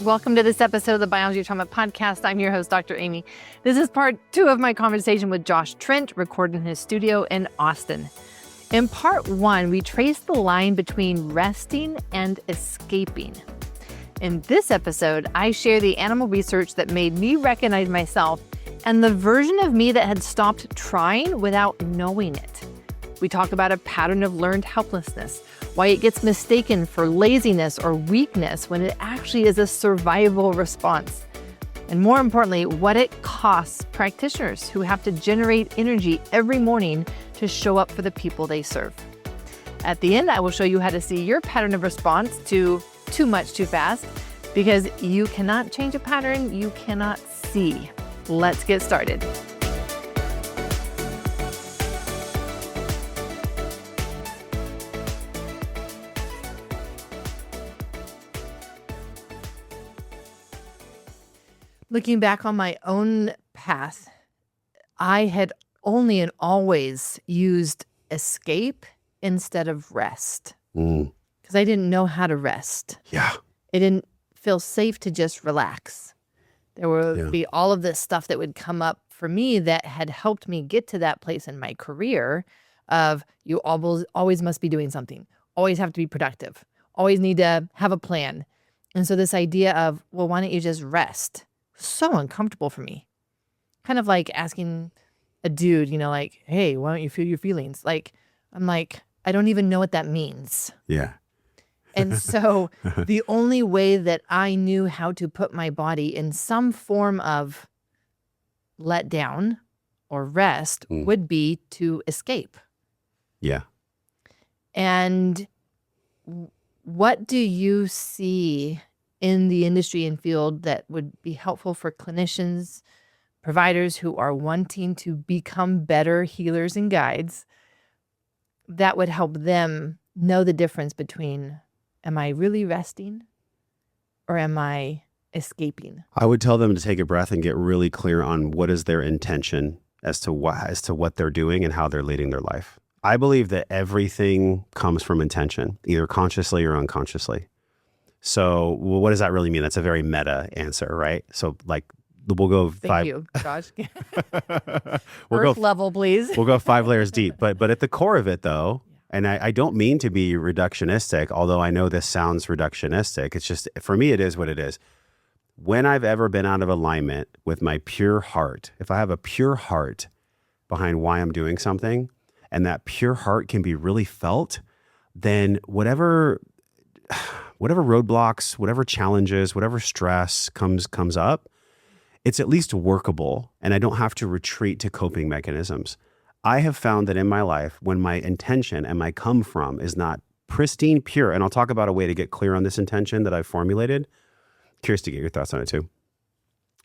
Welcome to this episode of the Biology of Trauma podcast. I'm your host, Dr. Aimie. This is part 2 of my conversation with Josh Trent, recorded in his studio in Austin. In part 1, we traced the line between resting and escaping. In this episode, I share the animal research that made me recognize myself and the version of me that had stopped trying without knowing it. We talk about a pattern of learned helplessness, why it gets mistaken for laziness or weakness when it actually is a survival response. And more importantly, what it costs practitioners who have to generate energy every morning to show up for the people they serve. At the end, I will show you how to see your pattern of response to too much too fast, because you cannot change a pattern you cannot see. Let's get started. Looking back on my own path, I had only and always used escape instead of rest. Because I didn't know how to rest. Yeah. It didn't feel safe to just relax. There would be all of this stuff that would come up for me that had helped me get to that place in my career of you always must be doing something, always have to be productive, always need to have a plan. And so this idea of, well, why don't you just rest? So uncomfortable for me. Kind of like asking a dude, like, hey, why don't you feel your feelings? I'm like, I don't even know what that means. Yeah. And so the only way that I knew how to put my body in some form of let down or rest would be to escape. Yeah. And what do you see in the industry and field that would be helpful for clinicians, providers who are wanting to become better healers and guides that would help them know the difference between, am I really resting or am I escaping? I would tell them to take a breath and get really clear on what is their intention as to what they're doing and how they're leading their life. I believe that everything comes from intention, either consciously or unconsciously. So what does that really mean? That's a very meta answer, right? So we'll go Thank you, Josh. we'll Earth level, please. We'll go 5 layers deep. But at the core of it, though, and I don't mean to be reductionistic, although I know this sounds reductionistic. It's just, for me, it is what it is. When I've ever been out of alignment with my pure heart, if I have a pure heart behind why I'm doing something, and that pure heart can be really felt, then whatever roadblocks, whatever challenges, whatever stress comes up, it's at least workable, and I don't have to retreat to coping mechanisms. I have found that in my life, when my intention and my come from is not pristine, pure, and I'll talk about a way to get clear on this intention that I've formulated. Curious to get your thoughts on it too,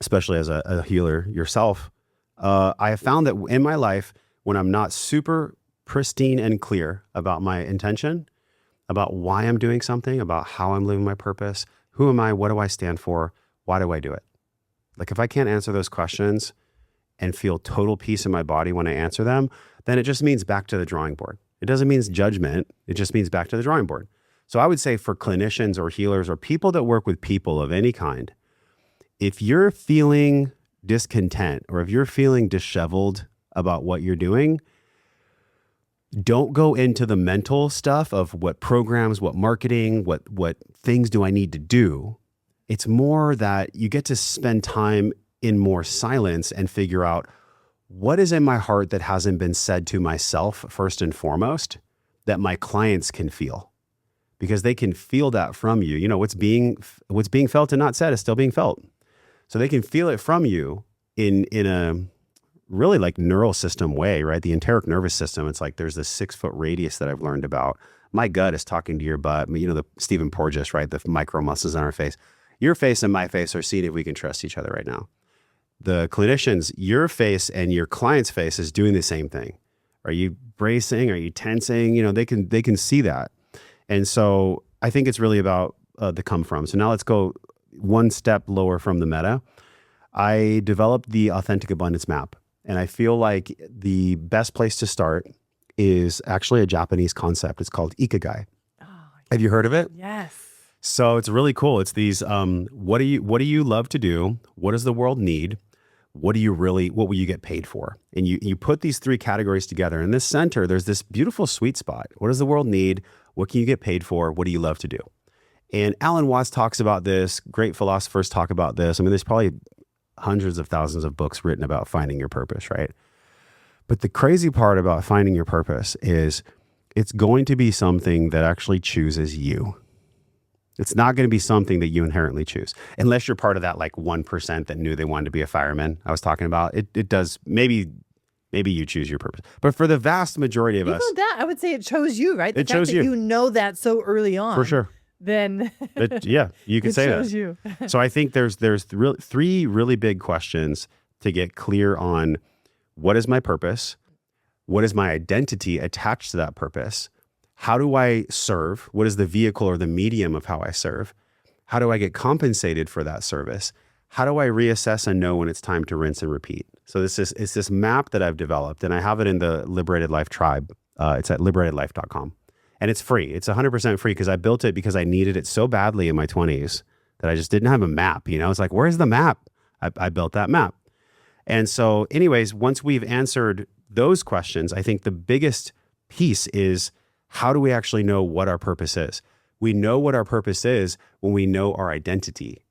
especially as a healer yourself. I have found that in my life, when I'm not super pristine and clear about my intention, about why I'm doing something, about how I'm living my purpose, who am I, what do I stand for, why do I do it? If I can't answer those questions and feel total peace in my body when I answer them, then it just means back to the drawing board. It doesn't mean judgment. It just means back to the drawing board. So I would say for clinicians or healers or people that work with people of any kind, if you're feeling discontent or if you're feeling disheveled about what you're doing, don't go into the mental stuff of what programs, what marketing, what things do I need to do. It's more that you get to spend time in more silence and figure out what is in my heart that hasn't been said to myself first and foremost that my clients can feel, because they can feel that from you. What's being felt and not said is still being felt. So they can feel it from you in a really neural system way, right? The enteric nervous system, it's there's this 6-foot radius that I've learned about. My gut is talking to your butt. The Stephen Porges, right? The micro muscles on our face. Your face and my face are seeing if we can trust each other right now. The clinicians, your face and your client's face is doing the same thing. Are you bracing? Are you tensing? They can see that. And so I think it's really about the come from. So now let's go one step lower from the meta. I developed the Authentic Abundance Map. And I feel like the best place to start is actually a Japanese concept. It's called Ikigai. Oh, have you heard of it? Yes. So it's really cool. It's these, what do you love to do? What does the world need? What will you get paid for? And you put these three categories together. In this center, there's this beautiful sweet spot. What does the world need? What can you get paid for? What do you love to do? And Alan Watts talks about this. Great philosophers talk about this. I mean, there's probably hundreds of thousands of books written about finding your purpose, right? But the crazy part about finding your purpose is it's going to be something that actually chooses you. It's not going to be something that you inherently choose, unless you're part of that like 1% that knew they wanted to be a fireman I was talking about. It does, maybe you choose your purpose. But for the vast majority of us. That, I would say it chose you, right? It chose you. You know that so early on. For sure. Then yeah, you could say that. It chose you. So I think there's three really big questions to get clear on. What is my purpose? What is my identity attached to that purpose? How do I serve? What is the vehicle or the medium of how I serve? How do I get compensated for that service? How do I reassess and know when it's time to rinse and repeat? So it's this map that I've developed, and I have it in the Liberated Life tribe. It's at liberatedlife.com. And it's free. It's 100% free because I built it because I needed it so badly in my 20s that I just didn't have a map. It's like, where's the map? I built that map. And so anyways, once we've answered those questions, I think the biggest piece is, how do we actually know what our purpose is? We know what our purpose is when we know our identity.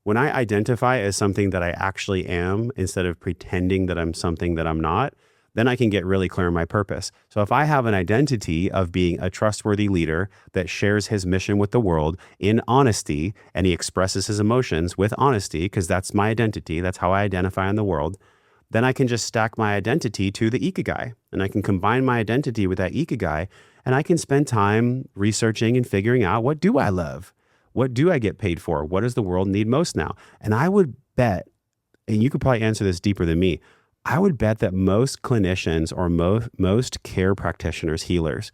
When I identify as something that I actually am, instead of pretending that I'm something that I'm not, then I can get really clear on my purpose. So if I have an identity of being a trustworthy leader that shares his mission with the world in honesty, and he expresses his emotions with honesty, because that's my identity, that's how I identify in the world, then I can just stack my identity to the ikigai. And I can combine my identity with that ikigai, and I can spend time researching and figuring out, what do I love? What do I get paid for? What does the world need most now? And I would bet, and you could probably answer this deeper than me, I would bet that most clinicians or most care practitioners, healers,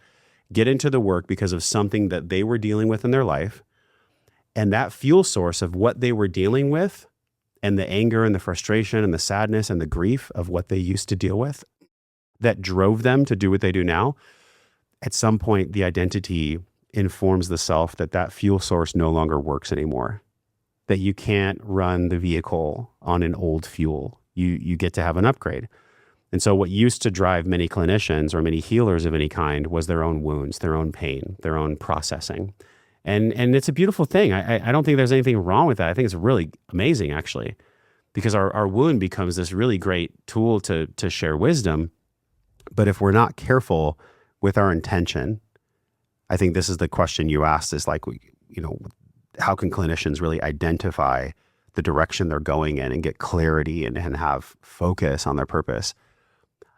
get into the work because of something that they were dealing with in their life. And that fuel source of what they were dealing with, and the anger and the frustration and the sadness and the grief of what they used to deal with, that drove them to do what they do now, at some point, the identity informs the self that fuel source no longer works anymore, that you can't run the vehicle on an old fuel. You get to have an upgrade. And so what used to drive many clinicians or many healers of any kind was their own wounds, their own pain, their own processing. And it's a beautiful thing. I don't think there's anything wrong with that. I think it's really amazing, actually, because our wound becomes this really great tool to share wisdom. But if we're not careful with our intention, I think this is the question you asked, is like, how can clinicians really identify the direction they're going in and get clarity and have focus on their purpose?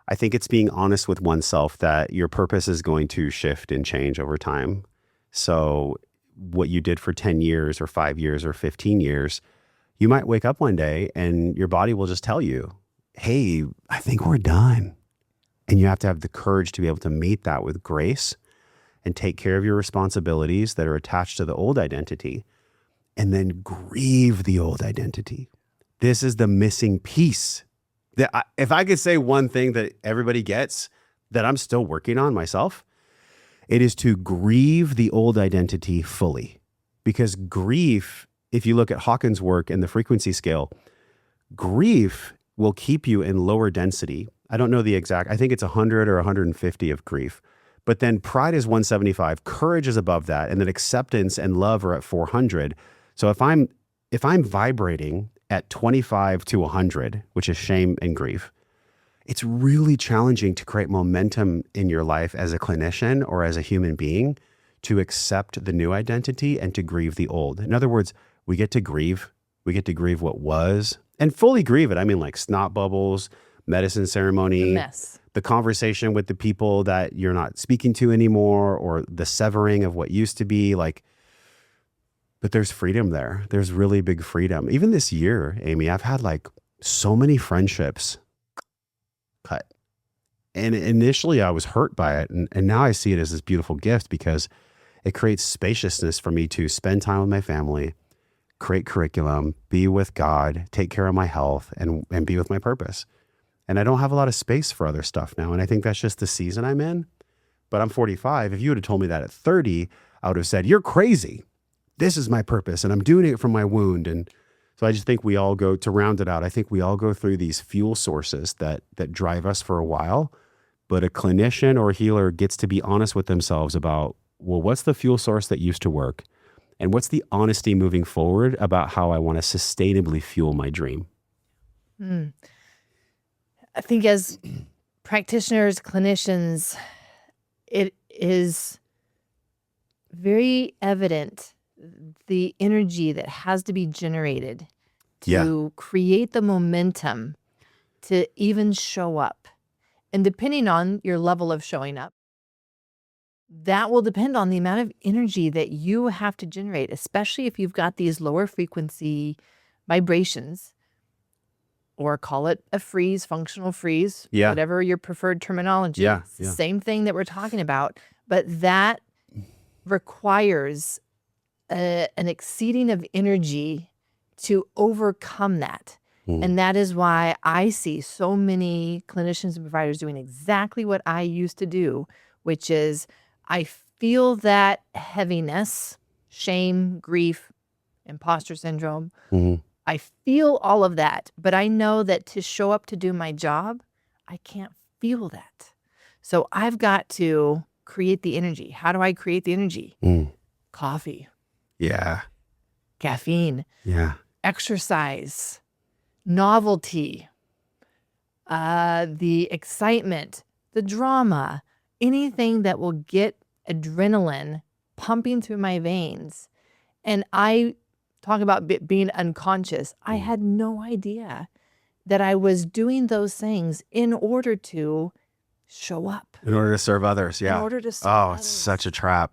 I think it's being honest with oneself that your purpose is going to shift and change over time. So what you did for 10 years or 5 years or 15 years, you might wake up one day and your body will just tell you, hey, I think we're done. And you have to have the courage to be able to meet that with grace and take care of your responsibilities that are attached to the old identity, and then grieve the old identity. This is the missing piece. If I could say one thing that everybody gets that I'm still working on myself, it is to grieve the old identity fully. Because grief, if you look at Hawkins' work in the frequency scale, grief will keep you in lower density. I don't know the exact, I think it's 100 or 150 of grief. But then pride is 175, courage is above that, and then acceptance and love are at 400. So if I'm vibrating at 25 to 100, which is shame and grief, it's really challenging to create momentum in your life as a clinician or as a human being to accept the new identity and to grieve the old. In other words, we get to grieve what was, and fully grieve it. I mean, like snot bubbles, medicine ceremony, the mess, the conversation with the people that you're not speaking to anymore, or the severing of what used to be like. But there's freedom there. There's really big freedom. Even this year, Aimie, I've had like so many friendships cut. And initially I was hurt by it. And now I see it as this beautiful gift because it creates spaciousness for me to spend time with my family, create curriculum, be with God, take care of my health, and be with my purpose. And I don't have a lot of space for other stuff now. And I think that's just the season I'm in. But I'm 45. If you would have told me that at 30, I would have said, you're crazy. this is my purpose and I'm doing it from my wound. And so I just think we all go, to round it out, I think we all go through these fuel sources that drive us for a while, but a clinician or a healer gets to be honest with themselves about, well, what's the fuel source that used to work? And what's the honesty moving forward about how I want to sustainably fuel my dream? I think as practitioners, clinicians, it is very evident the energy that has to be generated to create the momentum to even show up. And depending on your level of showing up, that will depend on the amount of energy that you have to generate, especially if you've got these lower frequency vibrations, or call it a freeze, functional freeze, whatever your preferred terminology. It's the same thing that we're talking about, but that requires an exceeding of energy to overcome that. And that is why I see so many clinicians and providers doing exactly what I used to do, which is I feel that heaviness, shame, grief, imposter syndrome. I feel all of that, but I know that to show up to do my job, I can't feel that. So I've got to create the energy. How do I create the energy? Coffee. Yeah. Caffeine. Yeah. Exercise. Novelty. The excitement. The drama. Anything that will get adrenaline pumping through my veins. And I talk about being unconscious. I had no idea that I was doing those things in order to show up. In order to serve others, yeah. In order to serve others. It's such a trap.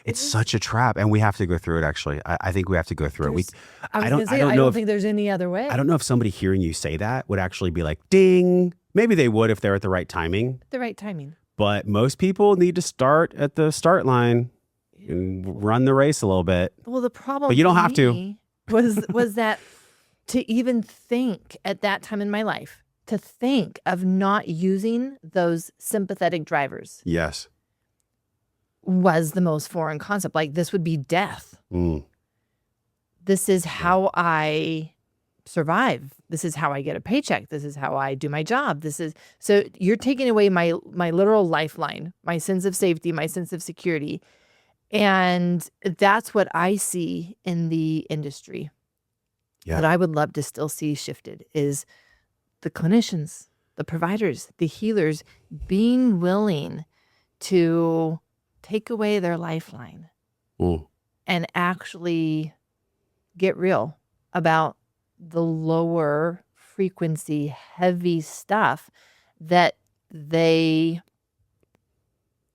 It's such a trap. And we have to go through it, actually. I think we have to go through it. I don't think there's any other way. I don't know if somebody hearing you say that would actually be like, ding. Maybe they would if they're at the right timing. The right timing. But most people need to start at the start line and run the race a little bit. Well, the problem but you don't have to. was that to even think at that time in my life, to think of not using those sympathetic drivers. Yes. Was the most foreign concept. Like, this would be death. This is how I survive. This is how I get a paycheck. This is how I do my job. So you're taking away my literal lifeline, my sense of safety, my sense of security. And that's what I see in the industry that I would love to still see shifted is the clinicians, the providers, the healers being willing to take away their lifeline and actually get real about the lower frequency, heavy stuff that they,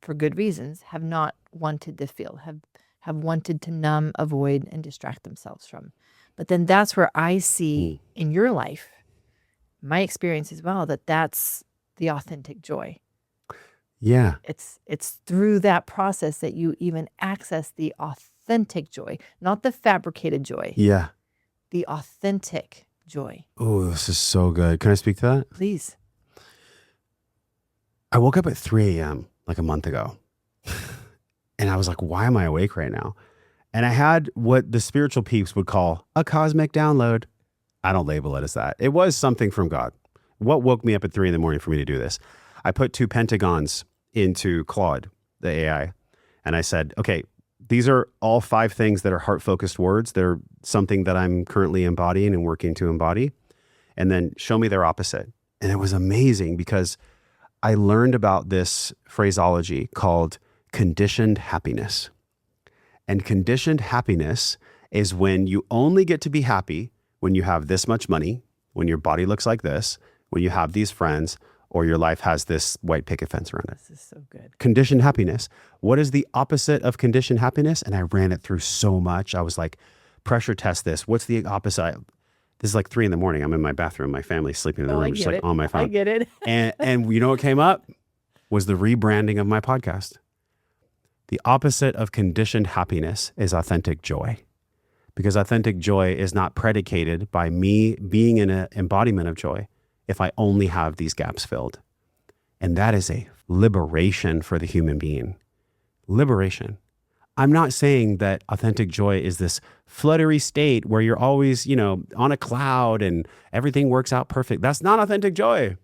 for good reasons, have not wanted to feel, have wanted to numb, avoid, and distract themselves from. But then that's where I see in your life, my experience as well, that's the authentic joy. Yeah. It's through that process that you even access the authentic joy, not the fabricated joy. Yeah. The authentic joy. Oh, this is so good. Can I speak to that? Please. I woke up at 3 a.m. like a month ago. And I was like, why am I awake right now? And I had what the spiritual peeps would call a cosmic download. I don't label it as that. It was something from God. What woke me up at 3 a.m. for me to do this? I put 2 pentagons into Claude, the AI. And I said, okay, these are all 5 things that are heart-focused words. They're something that I'm currently embodying and working to embody. And then show me their opposite. And it was amazing because I learned about this phraseology called conditioned happiness. And conditioned happiness is when you only get to be happy when you have this much money, when your body looks like this, when you have these friends, or your life has this white picket fence around it. This is so good. Conditioned happiness. What is the opposite of conditioned happiness? And I ran it through so much. I was like, pressure test this. What's the opposite? This is like 3 a.m. I'm in my bathroom. My family's sleeping in the room, just like on my phone. I get it. and you know what came up? Was the rebranding of my podcast. The opposite of conditioned happiness is authentic joy. Because authentic joy is not predicated by me being in an embodiment of joy if I only have these gaps filled. And that is a liberation for the human being. Liberation. I'm not saying that authentic joy is this fluttery state where you're always, on a cloud and everything works out perfect. That's not authentic joy.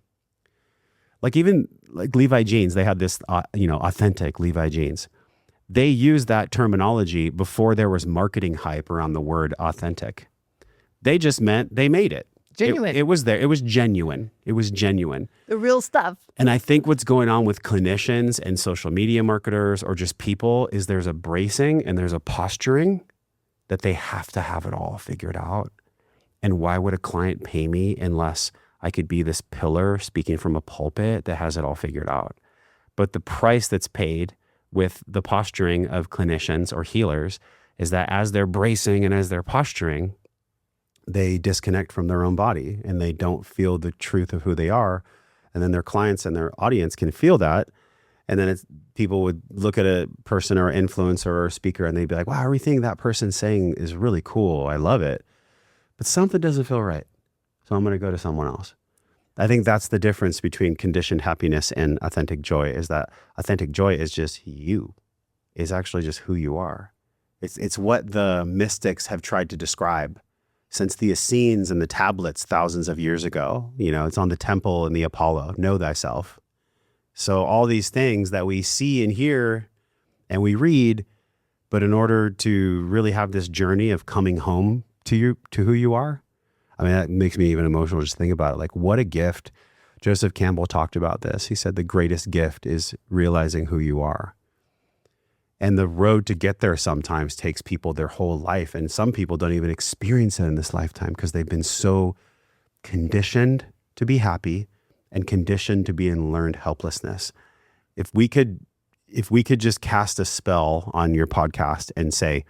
Like even like Levi jeans, they had this, authentic Levi jeans. They used that terminology before there was marketing hype around the word authentic. They just meant they made it. Genuine. It was there. It was genuine. It was genuine. The real stuff. And I think what's going on with clinicians and social media marketers or just people is there's a bracing and there's a posturing that they have to have it all figured out. And why would a client pay me unless I could be this pillar speaking from a pulpit that has it all figured out? But the price that's paid with the posturing of clinicians or healers is that as they're bracing and as they're posturing, they disconnect from their own body and they don't feel the truth of who they are. And then their clients and their audience can feel that. And then people would look at a person or influencer or speaker and they'd be like, wow, everything that person's saying is really cool. I love it. But something doesn't feel right. So I'm going to go to someone else. I think that's the difference between conditioned happiness and authentic joy, is that authentic joy is just you, is actually just who you are. It's what the mystics have tried to describe since the Essenes and the tablets thousands of years ago. It's on the temple and the Apollo, know thyself. So all these things that we see and hear and we read, but in order to really have this journey of coming home to who you are, I mean, that makes me even emotional just think about it. Like, what a gift. Joseph Campbell talked about this. He said the greatest gift is realizing who you are. And the road to get there sometimes takes people their whole life. And some people don't even experience it in this lifetime because they've been so conditioned to be happy and conditioned to be in learned helplessness. If we could just cast a spell on your podcast and say,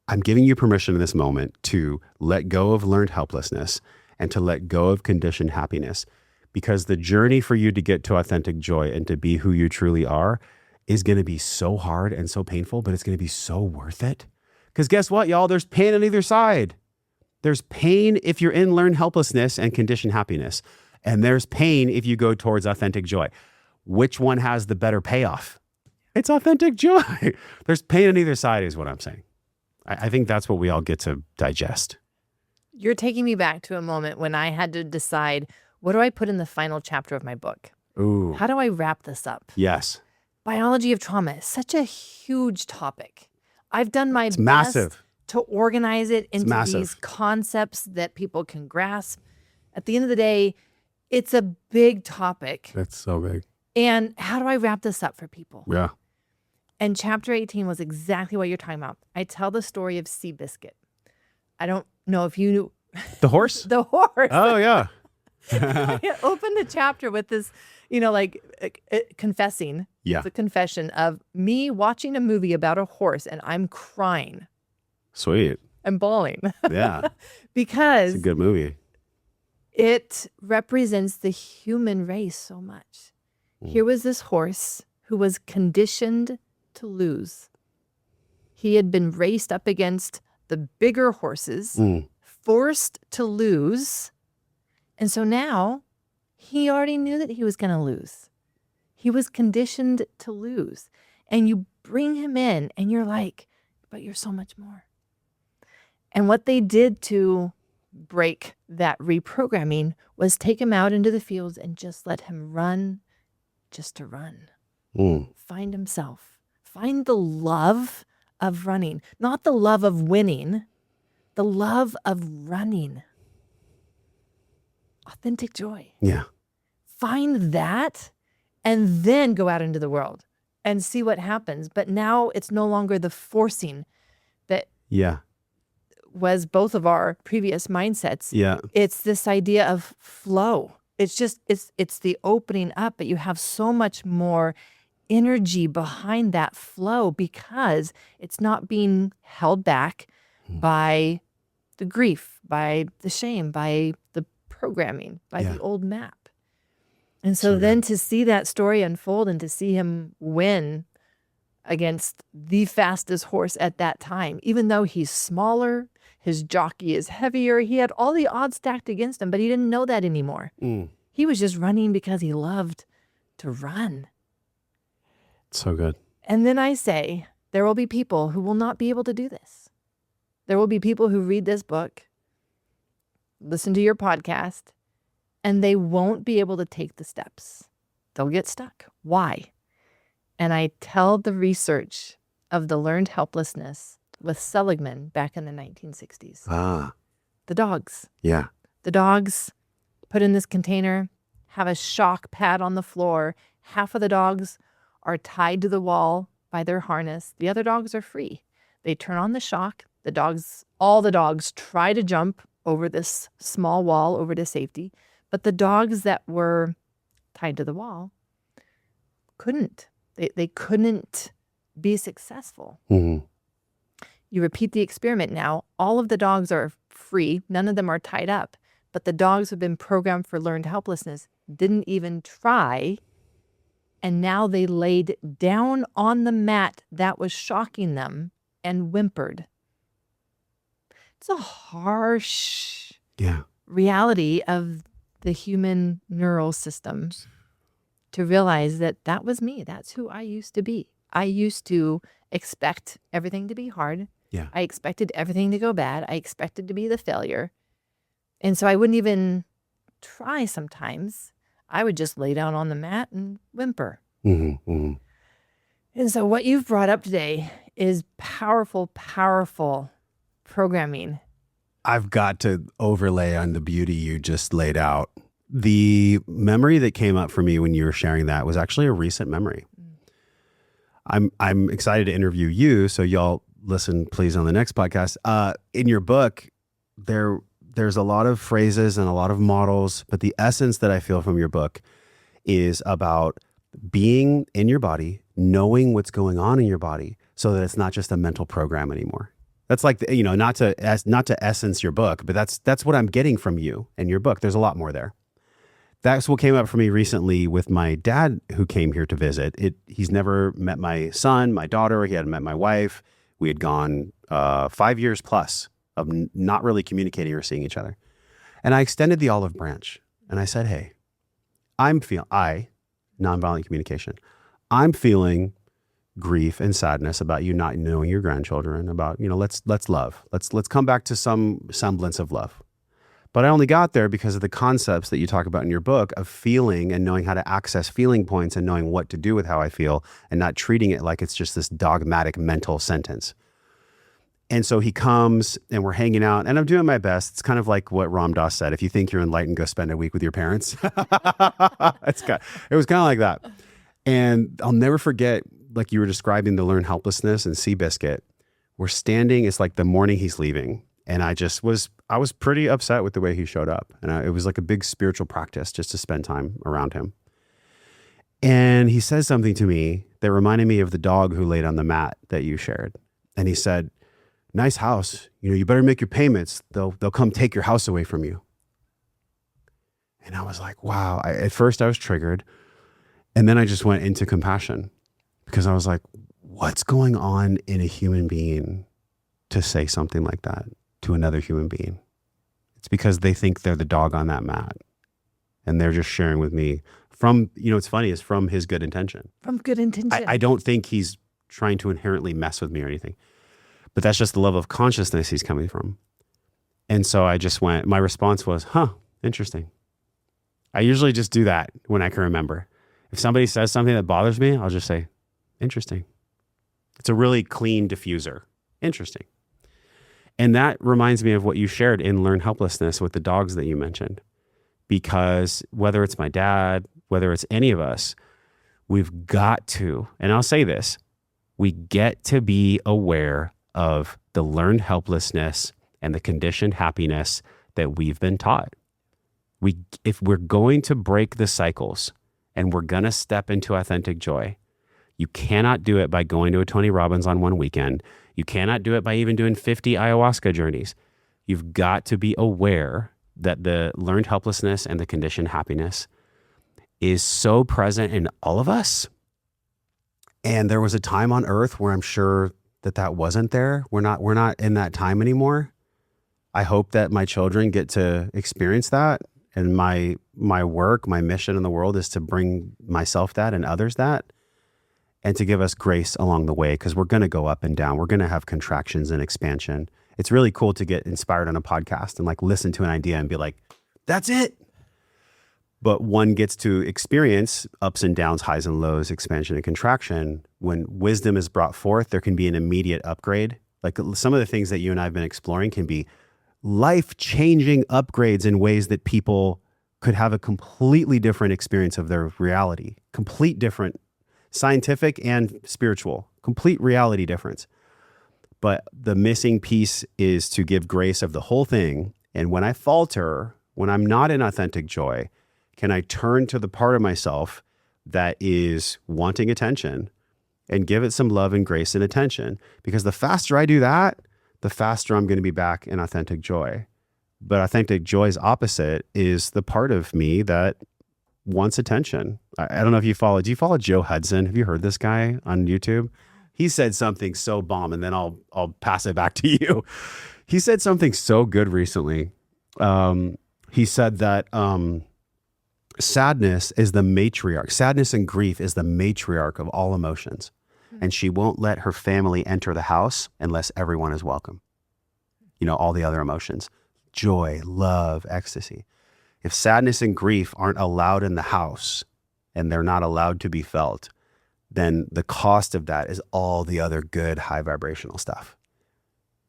I'm giving you permission in this moment to let go of learned helplessness and to let go of conditioned happiness, because the journey for you to get to authentic joy and to be who you truly are is going to be so hard and so painful, but it's going to be so worth it. Because guess what, y'all? There's pain on either side. There's pain if you're in learned helplessness and conditioned happiness. And there's pain if you go towards authentic joy. Which one has the better payoff? It's authentic joy. There's pain on either side is what I'm saying. I think that's what we all get to digest. You're taking me back to a moment when I had to decide, what do I put in the final chapter of my book? Ooh. How do I wrap this up? Yes. Biology of trauma is such a huge topic. I've done my best massive. To organize it into these concepts that people can grasp. At the end of the day, it's a big topic. That's so big. And how do I wrap this up for people? Yeah. And chapter 18 was exactly what you're talking about. I tell the story of Seabiscuit. I don't know if you knew. The horse? The horse. Oh, yeah. I opened the chapter with this, confessing. Yeah. It's a confession of me watching a movie about a horse and I'm crying. Sweet. I'm bawling. Yeah. Because it's a good movie. It represents the human race so much. Here was this horse who was conditioned to lose. He had been raced up against the bigger horses, forced to lose. And so now he already knew that he was going to lose. He was conditioned to lose. And you bring him in and you're like, but you're so much more. And what they did to break that reprogramming was take him out into the fields and just let him run, just to run. Find himself. Find the love of running, not the love of winning, the love of running. Authentic joy. Yeah. Find that and then go out into the world and see what happens. But now it's no longer the forcing that was both of our previous mindsets. Yeah. It's this idea of flow. It's just, it's the opening up, but you have so much more energy behind that flow because it's not being held back by the grief, by the shame, by the programming, by the old map. And so then to see that story unfold and to see him win against the fastest horse at that time, even though he's smaller, his jockey is heavier, he had all the odds stacked against him, but he didn't know that anymore. He was just running because he loved to run. So good. And then I say there will be people who will not be able to do this. There will be people who read this book, listen to your podcast, and they won't be able to take the steps. They'll get stuck. Why? And I tell the research of the learned helplessness with Seligman back in the 1960s. The dogs. Yeah. The dogs put in this container, have a shock pad on the floor. Half of the dogs are tied to the wall by their harness. The other dogs are free. They turn on the shock. All the dogs try to jump over this small wall over to safety. But the dogs that were tied to the wall couldn't. They couldn't be successful. Mm-hmm. You repeat the experiment now. All of the dogs are free. None of them are tied up. But the dogs who have been programmed for learned helplessness didn't even try. And now they laid down on the mat that was shocking them and whimpered. It's a harsh reality of the human neural system to realize that was me. That's who I used to be. I used to expect everything to be hard. Yeah. I expected everything to go bad. I expected to be the failure. And so I wouldn't even try sometimes. I would just lay down on the mat and whimper. Mm-hmm, mm-hmm. And so what you've brought up today is powerful, powerful programming. I've got to overlay on the beauty you just laid out. The memory that came up for me when you were sharing that was actually a recent memory. I'm excited to interview you, so y'all listen, please, on the next podcast. In your book, there's a lot of phrases and a lot of models, but the essence that I feel from your book is about being in your body, knowing what's going on in your body, so that it's not just a mental program anymore. That's like, not to essence your book, but that's what I'm getting from you and your book. There's a lot more there. That's what came up for me recently with my dad who came here to visit. He's never met my son, my daughter. He hadn't met my wife. We had gone 5 years plus of not really communicating or seeing each other. And I extended the olive branch and I said, hey, nonviolent communication, I'm feeling grief and sadness about you not knowing your grandchildren, about, let's love. Let's come back to some semblance of love. But I only got there because of the concepts that you talk about in your book of feeling and knowing how to access feeling points and knowing what to do with how I feel and not treating it like it's just this dogmatic mental sentence. And so he comes and we're hanging out and I'm doing my best. It's kind of like what Ram Dass said. If you think you're enlightened, go spend a week with your parents. It was kind of like that. And I'll never forget, like you were describing the learned helplessness and Seabiscuit. We're standing, it's like the morning he's leaving. And I was pretty upset with the way he showed up. And it was like a big spiritual practice just to spend time around him. And he says something to me that reminded me of the dog who laid on the mat that you shared. And he said, nice house. You better make your payments. They'll come take your house away from you. And I was like, wow. At first I was triggered. And then I just went into compassion because I was like, what's going on in a human being to say something like that to another human being? It's because they think they're the dog on that mat. And they're just sharing with me from, it's funny, is from his good intention. From good intention. I don't think he's trying to inherently mess with me or anything. But that's just the level of consciousness he's coming from. And so my response was, interesting. I usually just do that when I can remember. If somebody says something that bothers me, I'll just say, interesting. It's a really clean diffuser. Interesting. And that reminds me of what you shared in Learn Helplessness with the dogs that you mentioned. Because whether it's my dad, whether it's any of us, we've got to, and I'll say this, we get to be aware of the learned helplessness and the conditioned happiness that we've been taught. If we're going to break the cycles and we're going to step into authentic joy, you cannot do it by going to a Tony Robbins on one weekend. You cannot do it by even doing 50 ayahuasca journeys. You've got to be aware that the learned helplessness and the conditioned happiness is so present in all of us. And there was a time on earth where I'm sure that wasn't there. We're not in that time anymore. I hope that my children get to experience that. And my work, my mission in the world is to bring myself that and others that. and to give us grace along the way, because we're going to go up and down. We're going to have contractions and expansion. It's really cool to get inspired on a podcast and like listen to an idea and be like, that's it. But one gets to experience ups and downs, highs and lows, expansion and contraction. When wisdom is brought forth, there can be an immediate upgrade. Like some of the things that you and I have been exploring can be life-changing upgrades in ways that people could have a completely different experience of their reality, complete different, scientific and spiritual, complete reality difference. But the missing piece is to give grace of the whole thing. And when I falter, when I'm not in authentic joy, can I turn to the part of myself that is wanting attention and give it some love and grace and attention? Because the faster I do that, the faster I'm going to be back in authentic joy. But authentic joy's opposite is the part of me that wants attention. I don't know if do you follow Joe Hudson? Have you heard this guy on YouTube? He said something so bomb, and then I'll pass it back to you. He said something so good recently. He said that sadness is the matriarch. Sadness and grief is the matriarch of all emotions. And she won't let her family enter the house unless everyone is welcome. You know, all the other emotions, joy, love, ecstasy. If sadness and grief aren't allowed in the house and they're not allowed to be felt, then the cost of that is all the other good high vibrational stuff.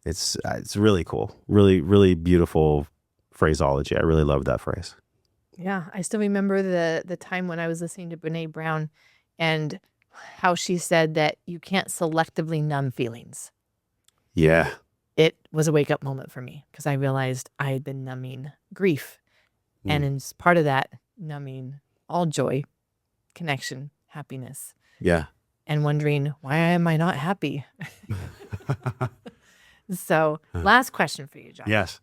It's really cool. Really, really beautiful phraseology. I really love that phrase. Yeah, I still remember the time when I was listening to Brene Brown and how she said that you can't selectively numb feelings. Yeah. It was a wake-up moment for me because I realized I had been numbing grief. And as part of that, numbing all joy, connection, happiness. Yeah. And wondering, why am I not happy? So, last question for you, Josh. Yes.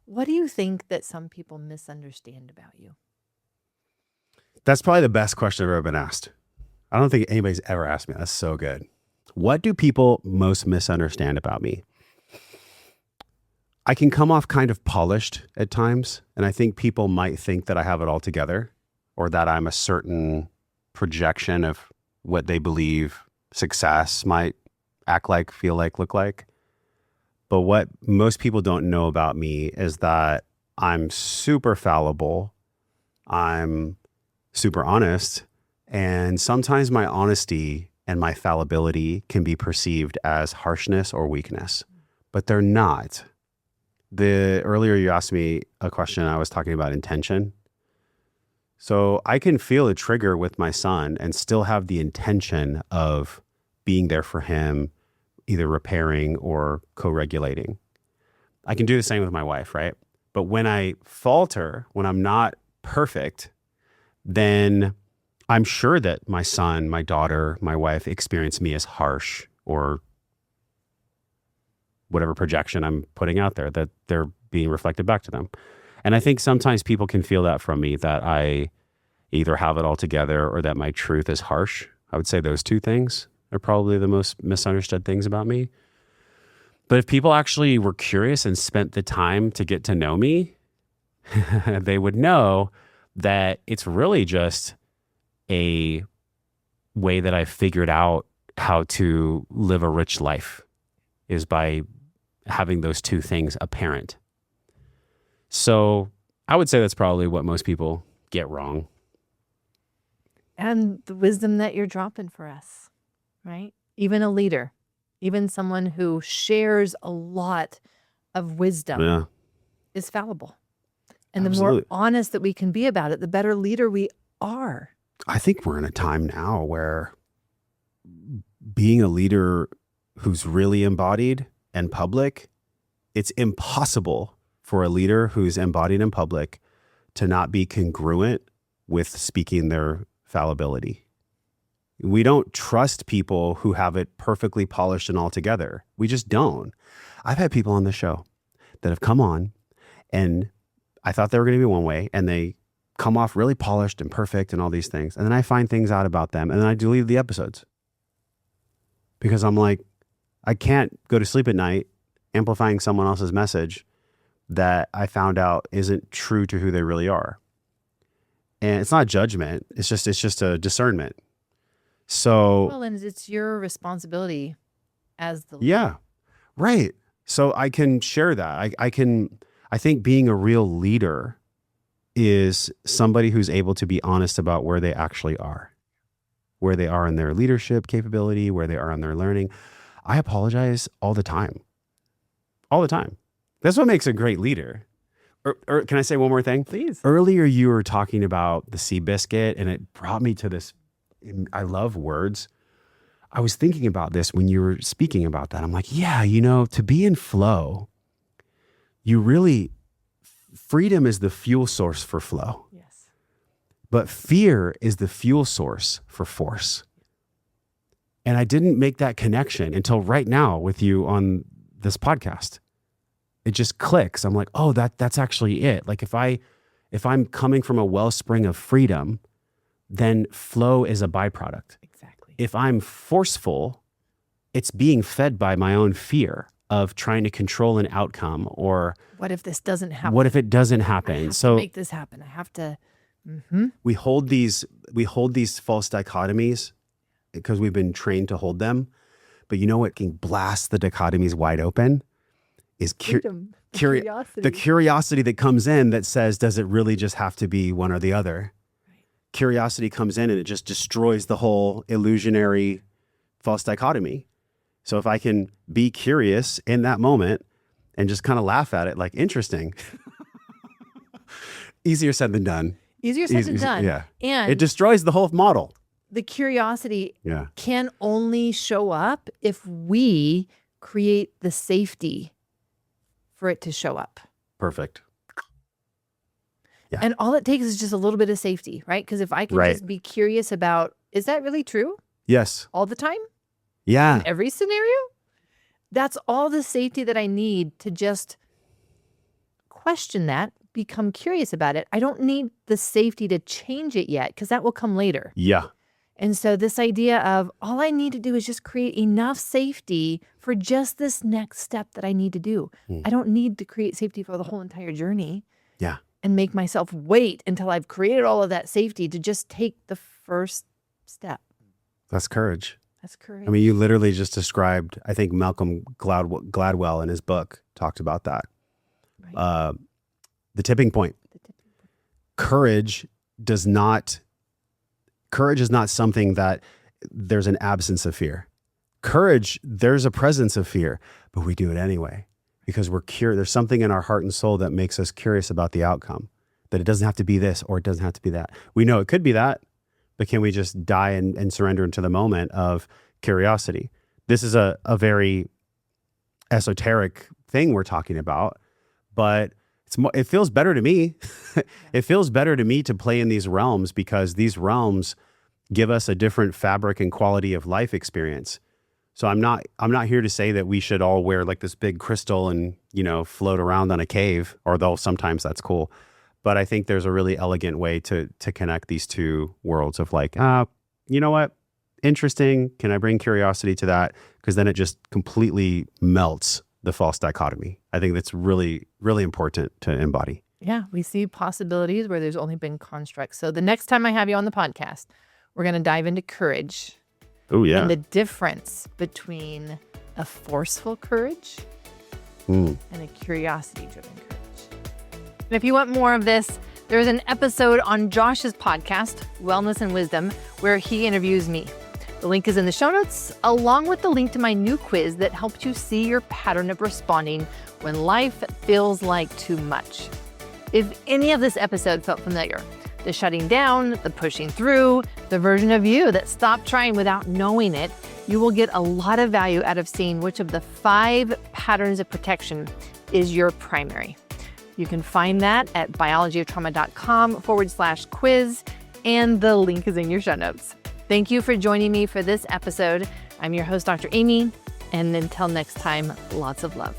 What do you think that some people misunderstand about you? That's probably the best question I've ever been asked. I don't think anybody's ever asked me. That's so good. What do people most misunderstand about me? I can come off kind of polished at times, and I think people might think that I have it all together or that I'm a certain projection of what they believe success might act like, feel like, look like. But what most people don't know about me is that I'm super fallible. I'm super honest. And sometimes my honesty and my fallibility can be perceived as harshness or weakness, but they're not. Earlier you asked me a question, I was talking about intention. So I can feel a trigger with my son and still have the intention of being there for him, either repairing or co-regulating. I can do the same with my wife, right? But when I falter, when I'm not perfect, then I'm sure that my son, my daughter, my wife experience me as harsh or whatever projection I'm putting out there, that they're being reflected back to them. And I think sometimes people can feel that from me, that I either have it all together or that my truth is harsh. I would say those two things are probably the most misunderstood things about me. But if people actually were curious and spent the time to get to know me, they would know that it's really just a way that I've figured out how to live a rich life, is by having those two things apparent. So I would say that's probably what most people get wrong. And the wisdom that you're dropping for us, right? Even a leader, even someone who shares a lot of wisdom is fallible. And Absolutely. The more honest that we can be about it, the better leader we are. I think we're in a time now where being a leader who's really embodied and public, it's impossible for a leader who's embodied in public to not be congruent with speaking their fallibility. We don't trust people who have it perfectly polished and all together. We just don't. I've had people on the show that have come on and I thought they were going to be one way, and they come off really polished and perfect and all these things. And then I find things out about them and then I delete the episodes because I'm like, I can't go to sleep at night amplifying someone else's message that I found out isn't true to who they really are. And it's not judgment. It's just a discernment. So Well, and it's your responsibility as the leader. yeah, right. So I can share that. I think being a real leader is somebody who's able to be honest about where they actually are, where they are in their leadership capability, where they are in their learning. I apologize all the time. All the time. That's what makes a great leader. Or can I say one more thing? Please. Earlier, you were talking about the Seabiscuit, and it brought me to this. I love words. I was thinking about this when you were speaking about that. I'm like, yeah, to be in flow, freedom is the fuel source for flow. Yes. But fear is the fuel source for force. And I didn't make that connection until right now with you on this podcast. It just clicks. I'm like, oh, that's actually it. Like if I'm coming from a wellspring of freedom, then flow is a byproduct. Exactly. If I'm forceful, it's being fed by my own fear of trying to control an outcome, or what if this doesn't happen? What if it doesn't happen? I have to make this happen. I have to. We hold these false dichotomies because we've been trained to hold them. But you know what can blast the dichotomies wide open is Freedom, curiosity. The curiosity that comes in that says, does it really just have to be one or the other? Right. Curiosity comes in and it just destroys the whole illusionary false dichotomy. So if I can be curious in that moment and just kind of laugh at it, like, interesting. Easier said than done. Easier said than done. Yeah. And it destroys the whole model. The curiosity can only show up if we create the safety for it to show up. Perfect. Yeah. And all it takes is just a little bit of safety, right? Because if I can just be curious about, is that really true? Yes. All the time? Yeah. In every scenario? That's all the safety that I need to just question that, become curious about it. I don't need the safety to change it yet, because that will come later. Yeah. And so this idea of all I need to do is just create enough safety for just this next step that I need to do. I don't need to create safety for the whole entire journey. Yeah. And make myself wait until I've created all of that safety to just take the first step. That's courage. That's courage. I mean, you literally just described, I think Malcolm Gladwell in his book talked about that. Right. The tipping point. Courage is not something that there's an absence of fear. Courage, there's a presence of fear, but we do it anyway because we're curious. There's something in our heart and soul that makes us curious about the outcome, that it doesn't have to be this or it doesn't have to be that. We know it could be that, but can we just die and surrender into the moment of curiosity? This is a very esoteric thing we're talking about, but it feels better to me. It feels better to me to play in these realms because these realms give us a different fabric and quality of life experience. So I'm not here to say that we should all wear like this big crystal and, float around on a cave, although sometimes that's cool. But I think there's a really elegant way to connect these two worlds of like, you know what? Interesting. Can I bring curiosity to that? Because then it just completely melts the false dichotomy. I think that's really, really important to embody. Yeah, we see possibilities where there's only been constructs. So the next time I have you on the podcast, we're going to dive into courage. Oh, yeah. And the difference between a forceful courage and a curiosity-driven courage. And if you want more of this, there's an episode on Josh's podcast, Wellness and Wisdom, where he interviews me. The link is in the show notes, along with the link to my new quiz that helps you see your pattern of responding when life feels like too much. If any of this episode felt familiar, the shutting down, the pushing through, the version of you that stopped trying without knowing it, you will get a lot of value out of seeing which of the 5 patterns of protection is your primary. You can find that at biologyoftrauma.com/quiz, and the link is in your show notes. Thank you for joining me for this episode. I'm your host, Dr. Aimie, and until next time, lots of love.